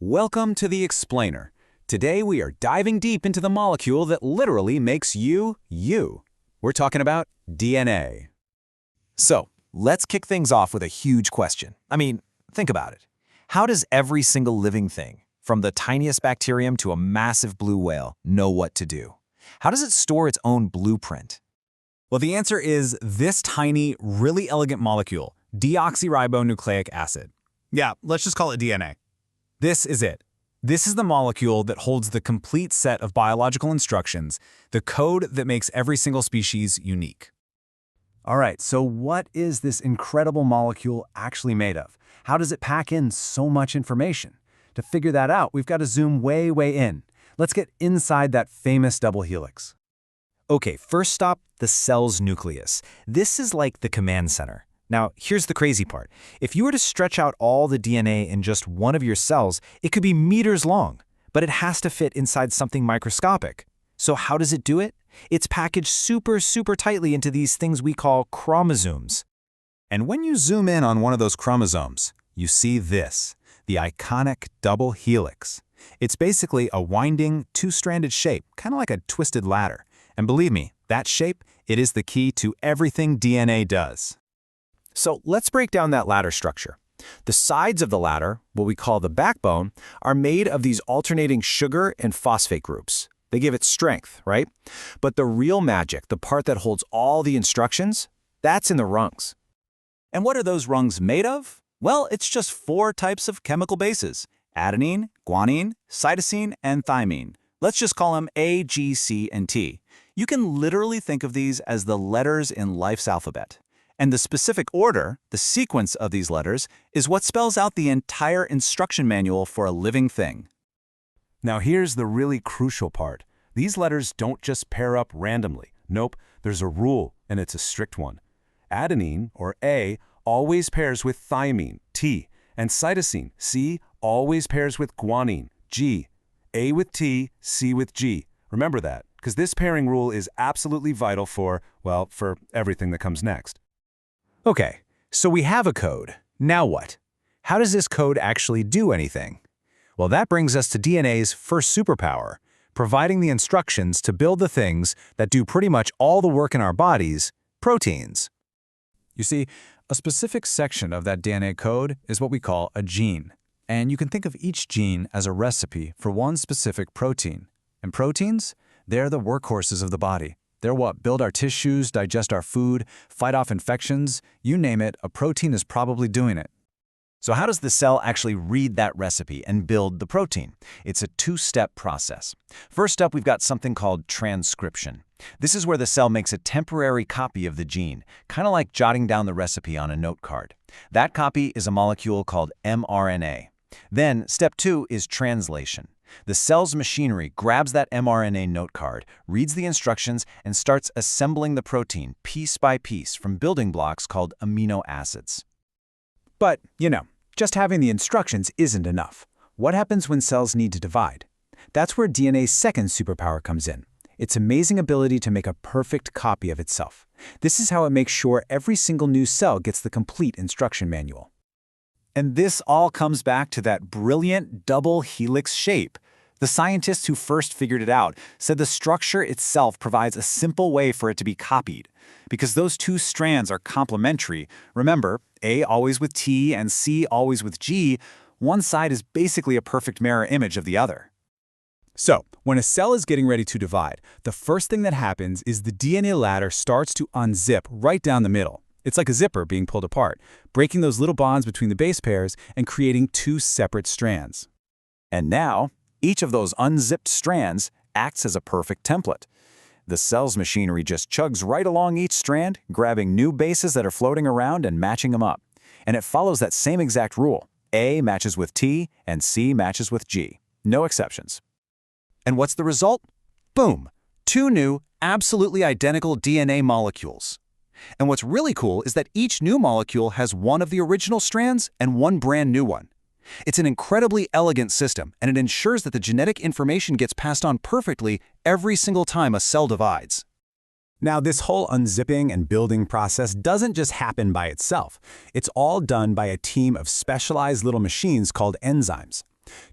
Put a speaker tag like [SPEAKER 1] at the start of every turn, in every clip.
[SPEAKER 1] Welcome to The Explainer. Today we are diving deep into the molecule that literally makes you, you. We're talking about DNA.
[SPEAKER 2] So, let's kick things off with a huge question. Think about it. How does every single living thing, from the tiniest bacterium to a massive blue whale, know what to do? How does it store its own blueprint?
[SPEAKER 1] Well, the answer is this tiny, really elegant molecule, deoxyribonucleic acid.
[SPEAKER 3] Yeah, let's just call it DNA.
[SPEAKER 1] This is it. This is the molecule that holds the complete set of biological instructions, the code that makes every single species unique. All right, so what is this incredible molecule actually made of? How does it pack in so much information? To figure that out, we've got to zoom way, way in. Let's get inside that famous double helix.
[SPEAKER 2] Okay, first stop, the cell's nucleus. This is like the command center. Now, here's the crazy part. If you were to stretch out all the DNA in just one of your cells, it could be meters long, but it has to fit inside something microscopic. So how does it do it? It's packaged super, super tightly into these things we call chromosomes.
[SPEAKER 1] And when you zoom in on one of those chromosomes, you see this, the iconic double helix. It's basically a winding, two-stranded shape, kind of like a twisted ladder. And believe me, that shape, it is the key to everything DNA does.
[SPEAKER 2] So let's break down that ladder structure. The sides of the ladder, what we call the backbone, are made of these alternating sugar and phosphate groups. They give it strength, right? But the real magic, the part that holds all the instructions, that's in the rungs.
[SPEAKER 1] And what are those rungs made of? Well, it's just 4 types of chemical bases: adenine, guanine, cytosine, and thymine. Let's just call them A, G, C, and T. You can literally think of these as the letters in life's alphabet. And the specific order, the sequence of these letters, is what spells out the entire instruction manual for a living thing. Now here's the really crucial part. These letters don't just pair up randomly. Nope, there's a rule, and it's a strict one. Adenine, or A, always pairs with thymine, T, and cytosine, C, always pairs with guanine, G. A with T, C with G. Remember that, because this pairing rule is absolutely vital for everything that comes next.
[SPEAKER 2] Okay, so we have a code. Now what? How does this code actually do anything? Well, that brings us to DNA's first superpower, providing the instructions to build the things that do pretty much all the work in our bodies, proteins.
[SPEAKER 1] You see, a specific section of that DNA code is what we call a gene. And you can think of each gene as a recipe for one specific protein. And proteins, they're the workhorses of the body. They're what build our tissues, digest our food, fight off infections. You name it, a protein is probably doing it.
[SPEAKER 2] So how does the cell actually read that recipe and build the protein? It's a 2-step process. First up, we've got something called transcription. This is where the cell makes a temporary copy of the gene, kind of like jotting down the recipe on a note card. That copy is a molecule called mRNA. Then, step 2 is translation. The cell's machinery grabs that mRNA note card, reads the instructions, and starts assembling the protein piece by piece from building blocks called amino acids.
[SPEAKER 1] But, just having the instructions isn't enough. What happens when cells need to divide? That's where DNA's second superpower comes in. Its amazing ability to make a perfect copy of itself. This is how it makes sure every single new cell gets the complete instruction manual. And this all comes back to that brilliant double helix shape. The scientists who first figured it out said the structure itself provides a simple way for it to be copied. Because those 2 strands are complementary, remember, A always with T and C always with G, one side is basically a perfect mirror image of the other. So, when a cell is getting ready to divide, the first thing that happens is the DNA ladder starts to unzip right down the middle. It's like a zipper being pulled apart, breaking those little bonds between the base pairs and creating 2 separate strands. And now, each of those unzipped strands acts as a perfect template. The cell's machinery just chugs right along each strand, grabbing new bases that are floating around and matching them up. And it follows that same exact rule. A matches with T and C matches with G. No exceptions. And what's the result? Boom! 2 new, absolutely identical DNA molecules. And what's really cool is that each new molecule has one of the original strands and one brand new one. It's an incredibly elegant system, and it ensures that the genetic information gets passed on perfectly every single time a cell divides. Now, this whole unzipping and building process doesn't just happen by itself. It's all done by a team of specialized little machines called enzymes.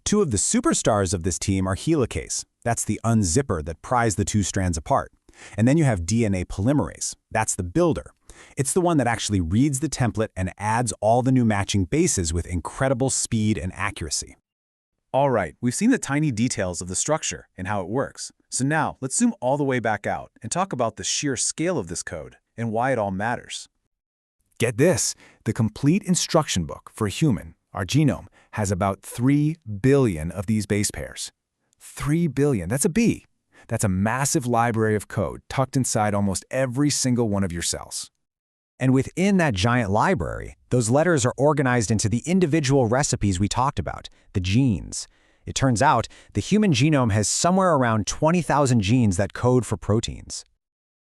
[SPEAKER 1] Two of the superstars of this team are helicase. That's the unzipper that pries the two strands apart. And then you have DNA polymerase. That's the builder. It's the one that actually reads the template and adds all the new matching bases with incredible speed and accuracy.
[SPEAKER 4] All right, we've seen the tiny details of the structure and how it works. So now, let's zoom all the way back out and talk about the sheer scale of this code and why it all matters.
[SPEAKER 1] Get this, the complete instruction book for a human, our genome, has about 3 billion of these base pairs. 3 billion, that's a B. That's a massive library of code tucked inside almost every single one of your cells. And within that giant library, those letters are organized into the individual recipes we talked about, the genes. It turns out the human genome has somewhere around 20,000 genes that code for proteins.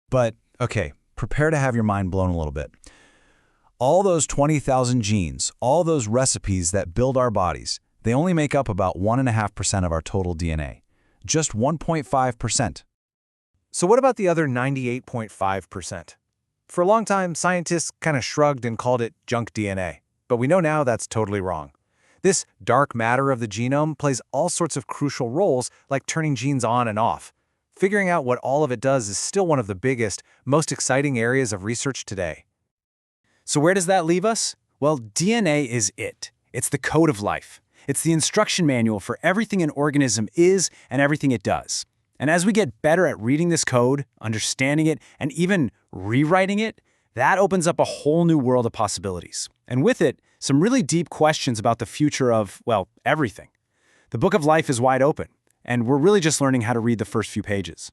[SPEAKER 2] But, okay, prepare to have your mind blown a little bit. All those 20,000 genes, all those recipes that build our bodies, they only make up about 1.5% of our total DNA. Just 1.5%.
[SPEAKER 4] So what about the other 98.5%? For a long time, scientists kind of shrugged and called it junk DNA. But we know now that's totally wrong. This dark matter of the genome plays all sorts of crucial roles, like turning genes on and off. Figuring out what all of it does is still one of the biggest, most exciting areas of research today. So where does that leave us? Well, DNA is it. It's the code of life. It's the instruction manual for everything an organism is and everything it does. And as we get better at reading this code, understanding it, and even rewriting it, that opens up a whole new world of possibilities. And with it, some really deep questions about the future of, well, everything. The book of life is wide open, and we're really just learning how to read the first few pages.